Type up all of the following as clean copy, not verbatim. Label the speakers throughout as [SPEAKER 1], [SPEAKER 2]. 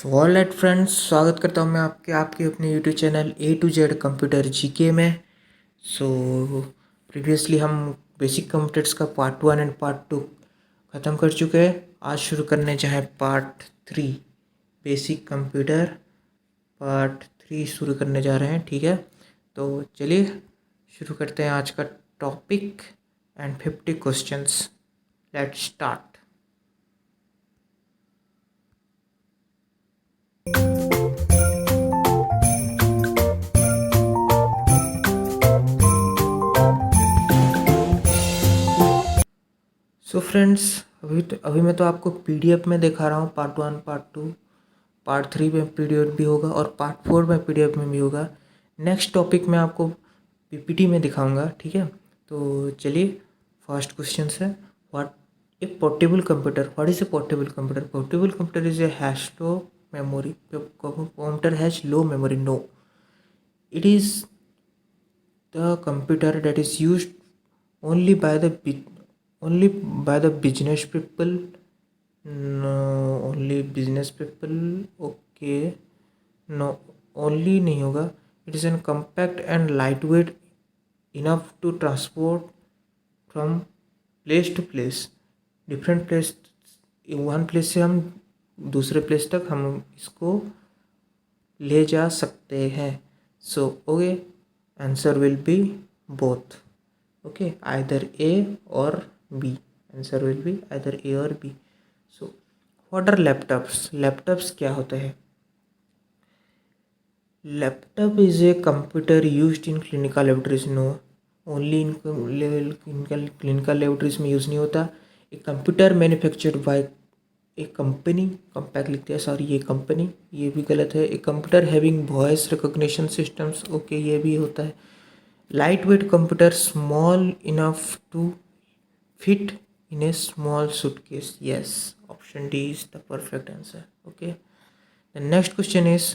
[SPEAKER 1] So all at friends, स्वागत करता हूँ मैं आपके अपने YouTube channel A to Z computer GK में। सो प्रीवियसली हम बेसिक कंप्यूटर्स का पार्ट 1 एंड पार्ट 2 ख़त्म कर चुके हैं। आज शुरू करने चाहे पार्ट 3 बेसिक कंप्यूटर पार्ट 3 शुरू करने जा रहे हैं। ठीक है, तो चलिए शुरू करते हैं आज का topic and 50 questions. Let's start. So friends, अभी मैं तो आपको पीडीएफ में दिखा रहा हूँ। पार्ट 1 पार्ट 2 पार्ट 3 में पीडीएफ भी होगा और पार्ट 4 में पीडीएफ में भी होगा। नेक्स्ट टॉपिक मैं आपको पीपीटी में दिखाऊंगा। ठीक है, तो चलिए फर्स्ट क्वेश्चन है, what A portable computer. What is a portable computer? Portable computer is a hash low memory. Computer has low memory. No, it is the computer that is used only by the business people. No, only business people. Okay, no, only नहीं होगा. It is an compact and lightweight enough to transport from place to place. Different place, one place से हम दूसरे place तक हम इसको ले जा सकते हैं. So okay, answer will be both. Okay, either A or B. Answer will be either A or B. So what are laptops? Laptops क्या होते हैं? Laptop is a computer used in clinical laboratories. No, only in clinical laboratories में use नहीं होता. A computer manufactured by a company. Compaq लिखते हैं, sorry ये company, ये भी गलत है. A computer having voice recognition systems. Okay, ये भी होता है. Light weight computer, small enough to fit in a small suitcase. Yes, option D is the perfect answer. Okay, the next question is,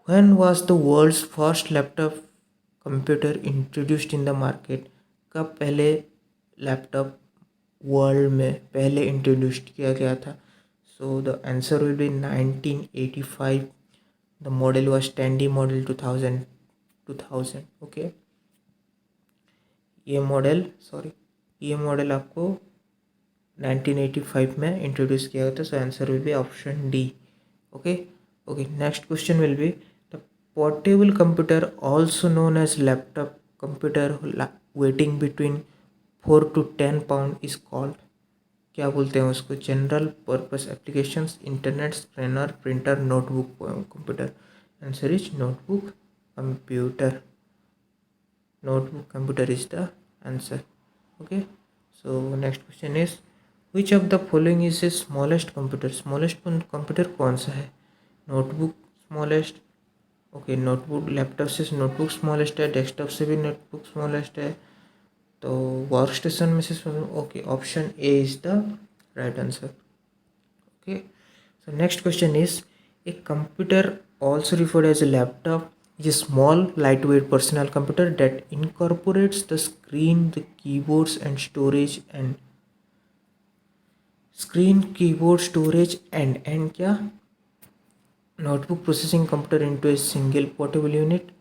[SPEAKER 1] when was the world's first laptop computer introduced in the market? कब पहले laptop world में पहले introduce किया गया था? So the answer will be 1985. The model was Tandy model 2000. Okay, ये model आपको 1985 में इंट्रोड्यूस किया गया था. So answer will be option D. Okay, next question will be, the portable computer also known as laptop computer weighting between 4 to 10 pound is called. क्या बोलते हैं उसको? General purpose applications, internet, scanner, printer, notebook computer. Answer is notebook computer. Notebook computer is the answer. Okay, so next question is, which of the following is a smallest computer? Smallest computer कौन सा है? Notebook smallest. Okay, notebook laptop से notebook smallest है, desktop से भी notebook smallest है, तो work station में से. Okay, option A is the right answer. Okay, so next question is, a computer also referred as a laptop is a small, lightweight personal computer that incorporates the screen, the keyboards and storage and क्या notebook processing computer into a single portable unit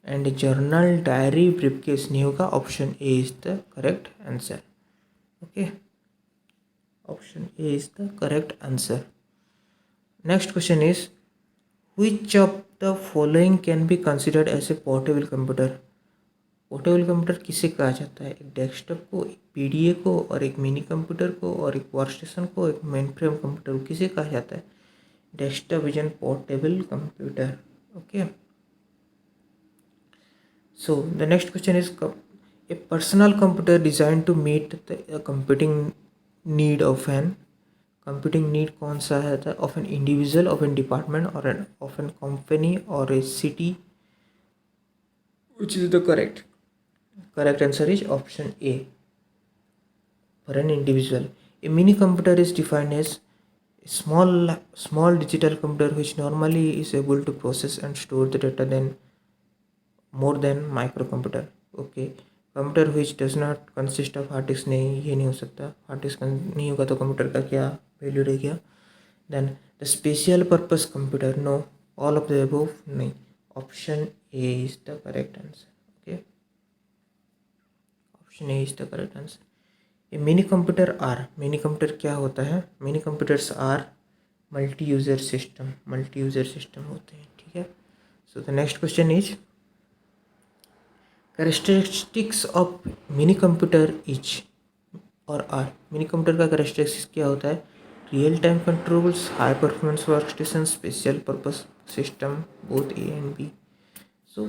[SPEAKER 1] and a journal, diary, briefcase. नहीं होगा. Option A is the correct answer. Okay, option A is the correct answer. Next question is, which of the following can be considered as a portable computer? Portable computer किसे कहा जाता है? एक desktop को, एक PDA को, और एक मिनी कंप्यूटर को, और एक वर्क स्टेशन को, एक मेन फ्रेम कंप्यूटर को. किसे कहा जाता है? Desktop is an portable computer. Okay, so the next question is, a personal computer design to meet the computing need of an. Computing need कौन सा है? Of an individual, of an department, or an of an company or a city. Which is the correct answer is option A, for an individual. A mini computer is defined as a small digital computer which normally is able to process and store the data than more than microcomputer. Okay, computer which does not consist of hard disk. नहीं, ये नहीं हो सकता. Hard disk नहीं होगा तो computer का क्या वैल्यू रह गया. Then the special purpose computer, no, all of the above नहीं, option A is the correct answer. Okay, option A is the correct answer. ये mini computer are, mini computer क्या होता है? Mini computers are multi user system होते हैं. ठीक है. So the next question is characteristics of mini computer is और are. Mini computer का कैरेक्टरिस्टिक्स क्या होता है? Real time controls, high performance workstation, special purpose system, both A and B. So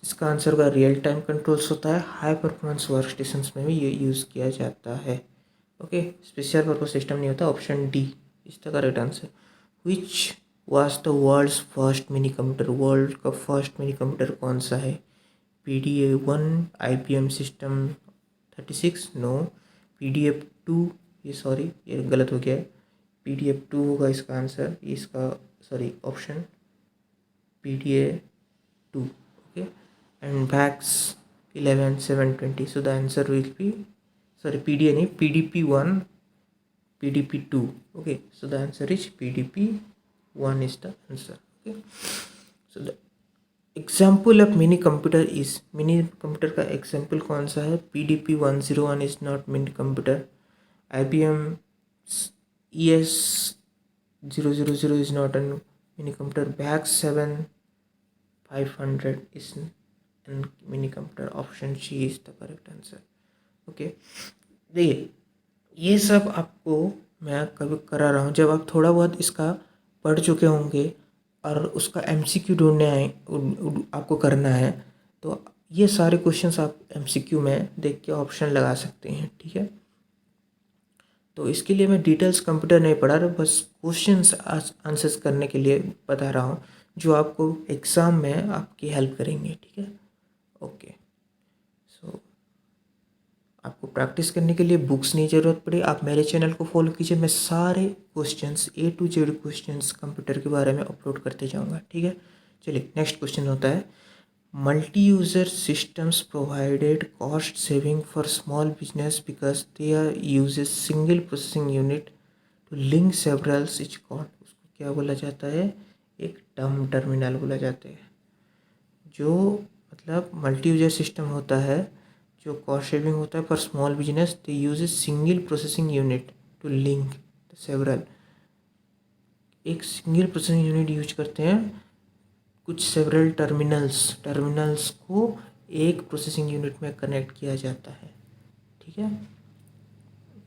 [SPEAKER 1] इसका आंसर होगा रियल टाइम कंट्रोल्स होता है, high performance work station में भी ये यूज़ किया जाता है. ओके, स्पेशल पर्पस सिस्टम नहीं होता. Option D is the correct answer. Which was the world's first mini computer? World का फर्स्ट मिनी कंप्यूटर कौन सा है? PDA-1, IBM system 36, no. PDF-2, ये सॉरी ये गलत हो गया है, PDF-2 होगा इसका आंसर, इसका sorry option PDA-2. Okay, and VAX 11 720. So the answer will be sorry PDA नहीं, PDP-1, PDP-2. Okay, so the answer is PDP-1 is the answer. Okay, so the example of mini computer is, mini computer का example कौन सा है? PDP-101 is not mini computer. IBM ES000 is not an mini computer. VAX 7500 is an mini computer. Option C is the correct answer. Okay, देखिए ये सब आपको मैं कभी करा रहा हूँ, जब आप थोड़ा बहुत इसका पढ़ चुके होंगे और उसका MCQ ढूंढने आए आपको करना है, तो ये सारे क्वेश्चंस आप MCQ में देख के ऑप्शन लगा सकते हैं. ठीक है, तो इसके लिए मैं डिटेल्स कंप्यूटर नहीं पढ़ा रहा, बस क्वेश्चंस आंसर्स करने के लिए बता रहा हूँ जो आपको एग्ज़ाम में आपकी हेल्प करेंगे. ठीक है. ओके, सो आपको प्रैक्टिस करने के लिए बुक्स नहीं ज़रूरत पड़े, आप मेरे चैनल को फॉलो कीजिए. मैं सारे questions A to Z questions computer के बारे में अपलोड करते जाऊंगा. ठीक है. चलिए नेक्स्ट क्वेश्चन होता है multi user systems provided cost saving for small business because they are uses single processing unit to link several switch cord. उसको क्या बोला जाता है? एक टर्मिनल बोला जाता है. जो मतलब मल्टी यूजर सिस्टम होता है, जो कॉस्ट सेविंग होता है for small business, they use a single processing unit to link several. एक सिंगल प्रोसेसिंग यूनिट यूज करते हैं कुछ सेवरल टर्मिनल्स को एक प्रोसेसिंग यूनिट में कनेक्ट किया जाता है. ठीक है.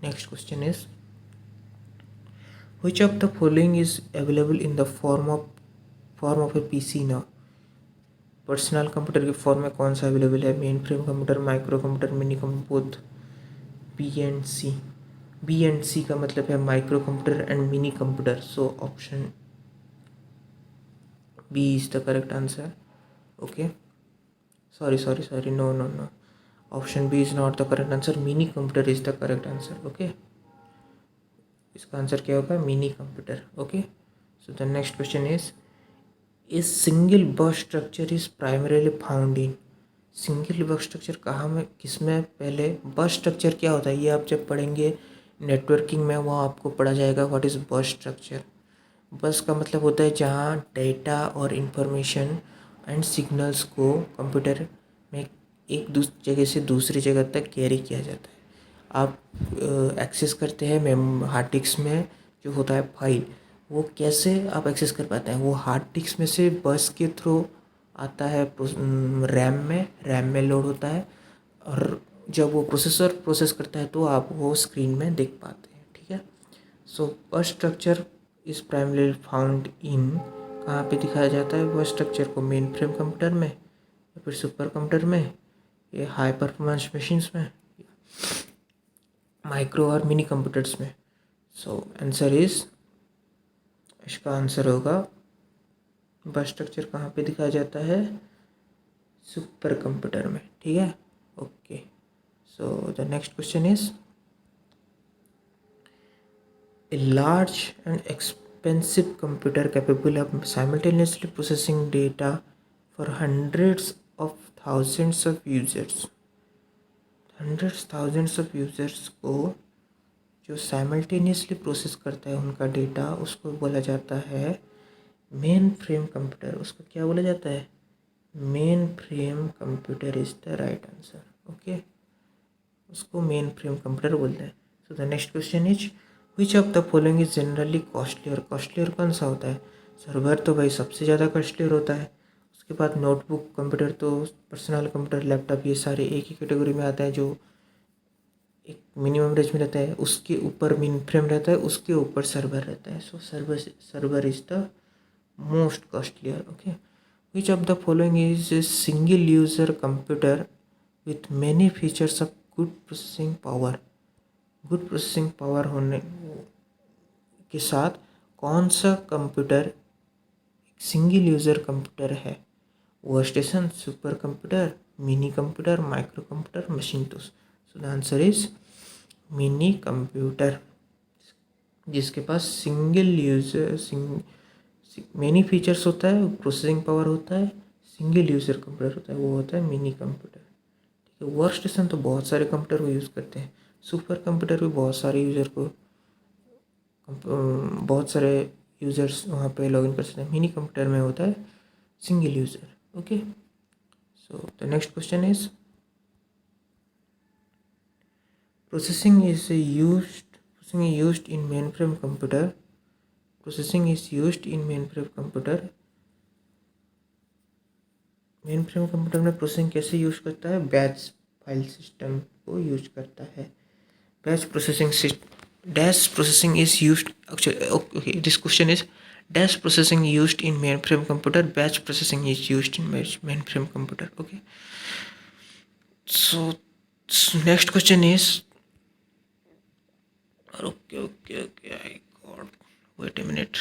[SPEAKER 1] Next question is which of the following is available in the form of a PC now. Personal computer के फॉर्म में कौन सा अवेलेबल है? Mainframe computer, micro computer, mini computer, B and C का मतलब है micro computer and mini computer. So option B is the correct answer. Okay, sorry, no, option B is not the correct answer. Mini computer is the correct answer. Okay, इसका answer क्या होगा? Mini computer. Okay, so the next question is a single bus structure is primarily found in. Single bus structure कहाँ में, किस में? पहले बस structure क्या होता है ये आप जब पढ़ेंगे नेटवर्किंग में, वहाँ आपको पढ़ा जाएगा व्हाट इज़ बस स्ट्रक्चर. बस का मतलब होता है जहाँ डेटा और इंफॉर्मेशन एंड सिग्नल्स को कंप्यूटर में एक जगह से दूसरी जगह तक कैरी किया जाता है. आप एक्सेस करते हैं हार्ड डिस्क में जो होता है फाइल, वो कैसे आप एक्सेस कर पाते हैं? वो हार्ड डिस्क में से बस के थ्रू आता है रैम में लोड होता है, और जब वो प्रोसेसर प्रोसेस करता है तो आप वो स्क्रीन में देख पाते हैं. ठीक है. सो बस structure is primary found in, कहाँ पे दिखाया जाता है बस स्ट्रक्चर को? मेन फ्रेम कंप्यूटर में, या फिर सुपर कंप्यूटर में, या हाई परफॉर्मेंस मशीन्स में, माइक्रो और मिनी कंप्यूटर्स में. सो आंसर इज, इसका आंसर होगा बस स्ट्रक्चर कहाँ पे दिखाया जाता है? सुपर कंप्यूटर में. ठीक है. Okay, so the next question is a large and expensive computer capable of simultaneously processing data for hundreds of thousands of users को जो साइमल्टेनियसली प्रोसेस करता है उनका डेटा, उसको बोला जाता है मेन फ्रेम कंप्यूटर। उसको क्या बोला जाता है? Mainframe computer is the right answer. Okay, उसको मेन फ्रेम कंप्यूटर बोलते हैं। So the next question is which of the following is generally costlier. Costlier कौन सा होता है? सर्वर तो भाई सबसे ज़्यादा कॉस्टलियर होता है। उसके बाद नोटबुक कंप्यूटर, तो पर्सनल कंप्यूटर, लैपटॉप, ये सारे एक ही कैटेगरी में आते हैं, जो एक मिनिमम रेंज में रहता है। उसके ऊपर मेन फ्रेम रहता है, उसके ऊपर सर्वर रहता है। So server is the most costlier. Okay, which of the following is a single user computer with many features of good processing power. Good processing power होने के साथ कौन सा कंप्यूटर सिंगल यूजर कंप्यूटर है? Workstation, super computer, mini computer, micro computer, machine tools. So the answer is mini computer, जिसके पास single user many features होता है, प्रोसेसिंग पावर होता है, सिंगल यूजर कंप्यूटर होता है, वो होता है मिनी कंप्यूटर। ठीक है, वर्क स्टेशन तो बहुत सारे कंप्यूटर को यूज़ करते हैं, सुपर कंप्यूटर भी बहुत सारे यूज़र को बहुत सारे यूज़र्स वहाँ पे लॉगिन कर सकते हैं। मिनी कंप्यूटर में होता है single user. Okay, so the next question is processing is used in main frame computer. Processing is used in main frame computer. Main frame computer में प्रोसेसिंग कैसे यूज करता है? बैच फाइल सिस्टम को use करता है। Batch processing is used actually. Okay, this question is dash processing used in mainframe computer. Batch processing is used in mainframe computer. Okay, so next question is okay, I got, wait a minute,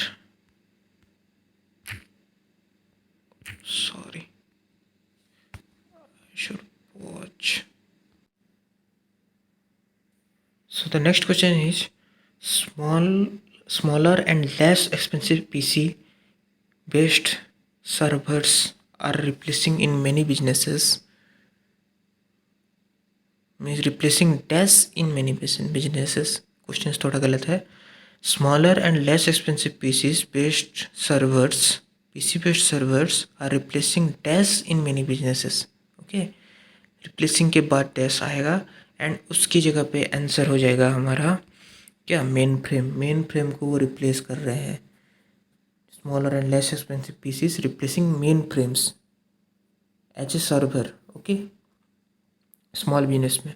[SPEAKER 1] sorry, I should watch. So the next question is smaller and less expensive PC based servers are replacing in many businesses, means replacing dash in many businesses. Question थोड़ा गलत है। Smaller and less expensive PC based servers are replacing dash in many businesses. Okay, replacing के बाद dash आएगा and उसकी जगह पे answer हो जाएगा हमारा क्या? मेन फ्रेम को वो रिप्लेस कर रहे हैं। Smaller and less expensive PCs replacing mainframes as a server. Okay, small business में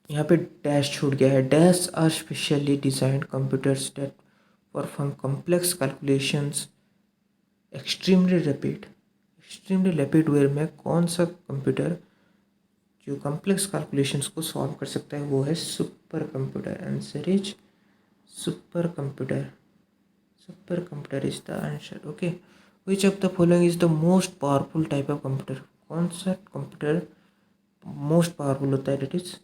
[SPEAKER 1] यहाँ पे डैश छूट गया है। Dash are specially designed computers that perform complex calculations extremely rapid way में कौन सा कंप्यूटर जो कॉम्प्लेक्स कैलकुलेशंस को सॉल्व कर सकता है? वो है super computer. Answer is super computer. Super computer is the answer. Okay, which of the following is the most powerful type of computer? कौन सा कंप्यूटर मोस्ट पावरफुल होता है? That is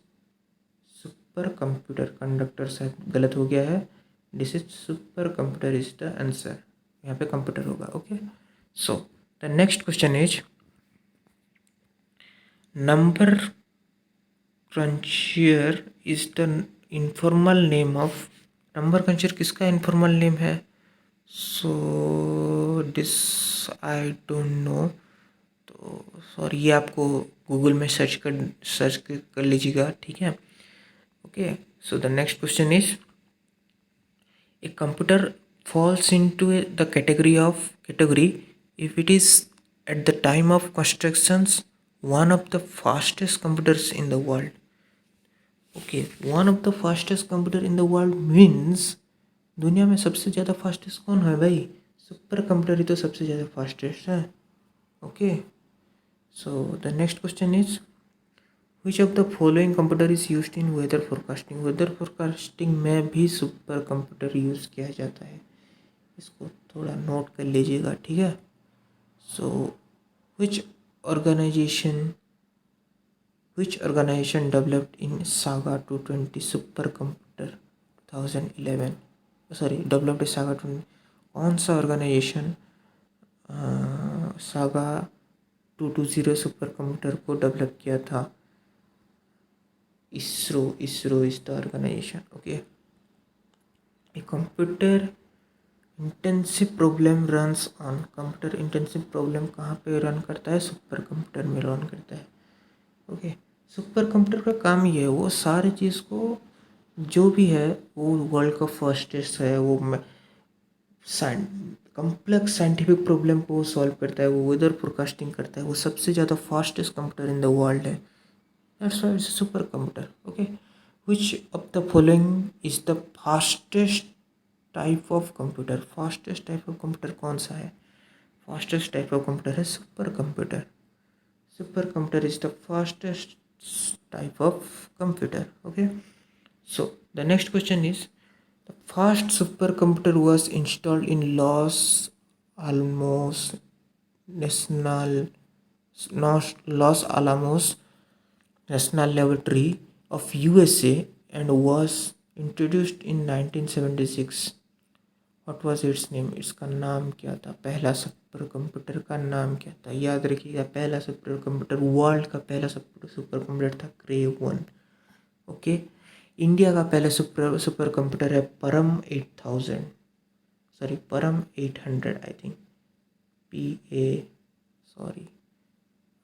[SPEAKER 1] super computer. Conductor शायद गलत हो गया है, this is super computer is the answer. यहाँ पे कंप्यूटर होगा। Okay, so the next question is number cruncher is the informal name of. Number क्रंचियर किसका इनफॉर्मल नेम है? So this I don't know, तो सॉरी, ये आपको गूगल में search कर लीजिएगा। ठीक है। Okay, so the next question is a computer falls into the category if it is at the time of constructions one of the fastest computers in the world. Okay, one of the fastest computer in the world means दुनिया में सबसे ज़्यादा fastest कौन है भाई? Super computer ही तो सबसे ज़्यादा फास्टेस्ट है। Okay, so the next question is which of the following computer is used in weather forecasting. Weather forecasting में भी सुपर कंप्यूटर यूज़ किया जाता है, इसको थोड़ा नोट कर लीजिएगा। ठीक है। So which organization developed in SAGA 220 super computer 2011। Sorry, developed SAGA 220, कौन सा ऑर्गेनाइजेशन सागा 220 सुपर कंप्यूटर को डेवलप किया था? ISRO is the organization. Okay, a computer intensive problem runs on, computer intensive problem कहाँ पे रन करता है? Super computer में रन करता है. ओके, सुपर कंप्यूटर का काम ये है, वो सारी चीज़ को जो भी है वो वर्ल्ड का फर्स्टेस्ट है, वो कम्प्लेक्स साइंटिफिक प्रॉब्लम को सॉल्व करता है, वो वेदर फोरकास्टिंग करता है, वो सबसे ज़्यादा fastest computer in the world है. That's why it's a super computer. Okay, which of the following is the fastest type of computer? Fastest type of computer कौन सा है? फास्टेस्ट टाइप ऑफ कंप्यूटर है super computer. Super computer is the fastest type of computer. Okay, so the next question is, the first supercomputer was installed in Los Alamos National Los Alamos National Laboratory of USA and was introduced in 1976. What was its name? इसका नाम क्या था? पहला super computer का नाम क्या था? याद रखिएगा, पहला सुपर कंप्यूटर, वर्ल्ड का पहला सुपर कंप्यूटर था क्रे 1. ओके, इंडिया का पहला सुपर कंप्यूटर है परम 8000, sorry Param 800, I think PA, sorry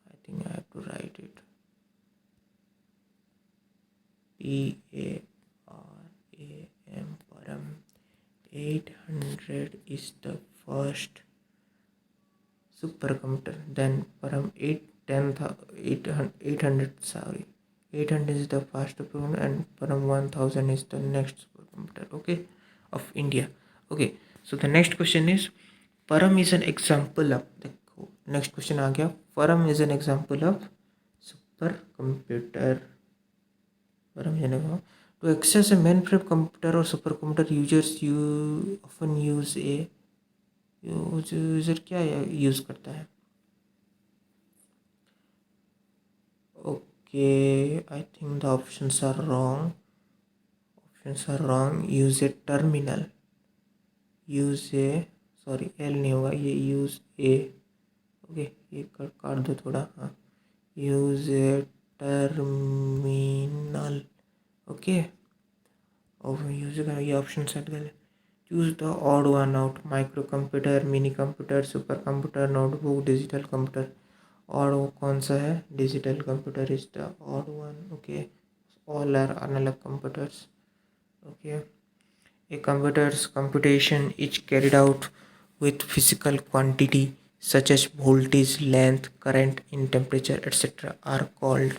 [SPEAKER 1] I think I have to write it, PARAM, Param 800 is the first supercomputer. Then Param 800, sorry, 800 is the first supercomputer and Param 1000 is the next supercomputer. Okay, of India. Okay, so the next question is, Param is an example of, देखो next question आ गया, Param is an example of supercomputer. Param is an example. To access a mainframe computer or supercomputer, users you often use a user क्या use करता है? Okay, I think the options are wrong. Use a terminal, use a, sorry L नहीं होगा ये, use ए. Okay, ये काट दो थोड़ा. हाँ, यूज़ ए टर्मिनल. ओके, और यूज़ का ये ऑप्शन सेट कर. Choose the odd one out. Microcomputer, mini computer, super computer, notebook, digital computer. Odd कौन सा है? Digital computer is the odd one. Okay, all are analog computers. Okay, a computer's computation is carried out with physical quantity such as voltage, length, current in temperature etc. are called.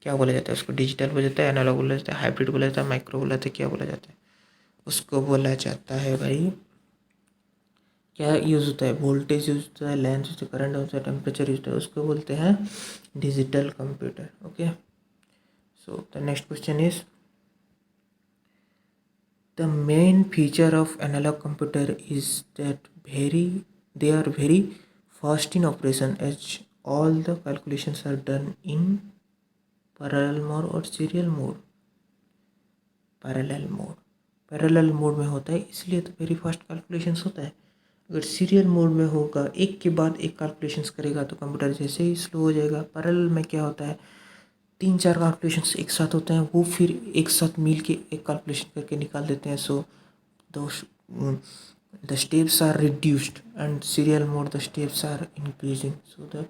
[SPEAKER 1] क्या बोला जाता है उसको? Digital बोला जाता है, analogue बोला जाता है, हाइब्रिड बोला जाता है, माइक्रो बोला जाता है, क्या बोला जाता है उसको? बोला जाता है भाई, क्या यूज़ होता है? वोल्टेज यूज होता है, लेंथ होता है, करंट होता है, टेम्परेचर यूज होता है, उसको बोलते हैं digital computer. Okay, so the next question is, the main feature of analogue computer is that they are very fast in operation as all the calculations are done in parallel mode or serial mode. Parallel mode में होता है, इसलिए तो very fast calculations होता है. अगर serial mode में होगा, एक के बाद एक कैलकुलेशंस करेगा तो कंप्यूटर जैसे ही स्लो हो जाएगा. पैरेलल में क्या होता है, 3-4 कैलकुलेशंस एक साथ होते हैं, वो फिर एक साथ मिल के एक कैलकुलेशन करके निकाल देते हैं. So the steps are reduced and serial mode the steps are increasing. So the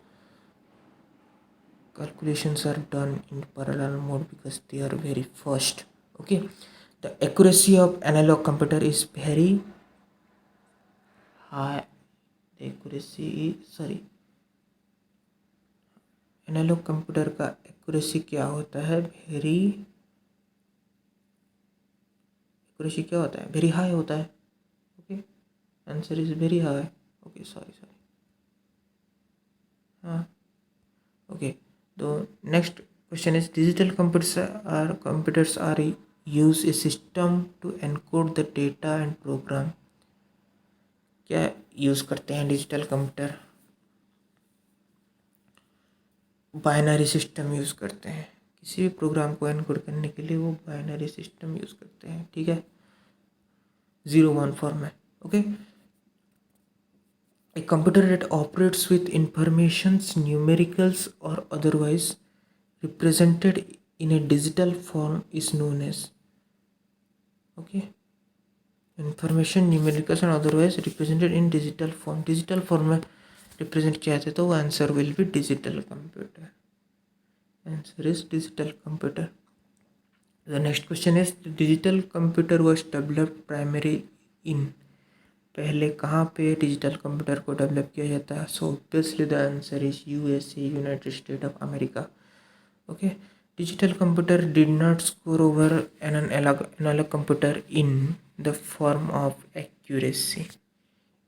[SPEAKER 1] calculations are done in parallel mode because they are very fast. Okay, the accuracy of analog computer is very high. The accuracy is, sorry, analogue computer का accuracy क्या होता है? Accuracy क्या होता है? Very high होता है. Okay, answer is very high. Okay, sorry. हाँ, ओके. तो next question is, digital computers are use a system to encode the data and program. क्या यूज़ करते हैं digital computer? Binary system use करते हैं. किसी भी प्रोग्राम को एनकोड करने के लिए वो बाइनरी सिस्टम यूज़ करते हैं. ठीक है, 0-1 format. Okay, a computer that operates with informations, numericals or otherwise represented in a digital form is known as. Okay, information numericals and otherwise represented in digital form. Digital form में represent किया जाता है तो answer will B digital computer. Answer is digital computer. The next question is the digital computer was developed primarily in. पहले कहाँ पे digital computer को develop किया जाता है? So obviously the answer is USA, United State of America. Okay, digital computer did not score over an analogue computer in the form of accuracy.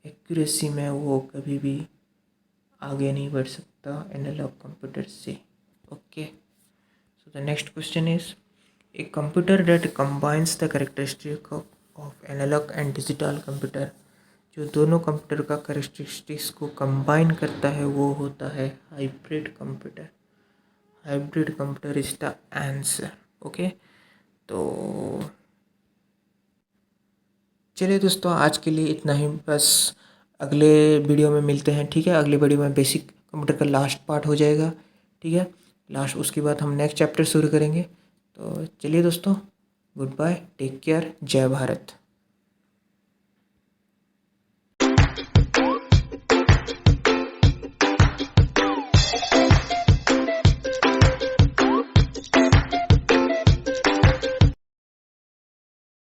[SPEAKER 1] Accuracy में वो कभी भी आगे नहीं बढ़ सकता एनालॉग कंप्यूटर से. Okay, so the next question is a computer that combines the characteristic of analog and digital computer. जो दोनों कंप्यूटर का कैरेक्टरिस्टिक्स को कंबाइन करता है वो होता है hybrid computer. Hybrid computer is the answer. Okay, तो चलिए दोस्तों आज के लिए इतना ही. बस अगले वीडियो में मिलते हैं. ठीक है, अगले वीडियो में बेसिक कंप्यूटर का लास्ट पार्ट हो जाएगा. ठीक है, लास्ट उसके बाद हम नेक्स्ट चैप्टर शुरू करेंगे. तो चलिए दोस्तों, गुड बाय, टेक केयर, जय भारत.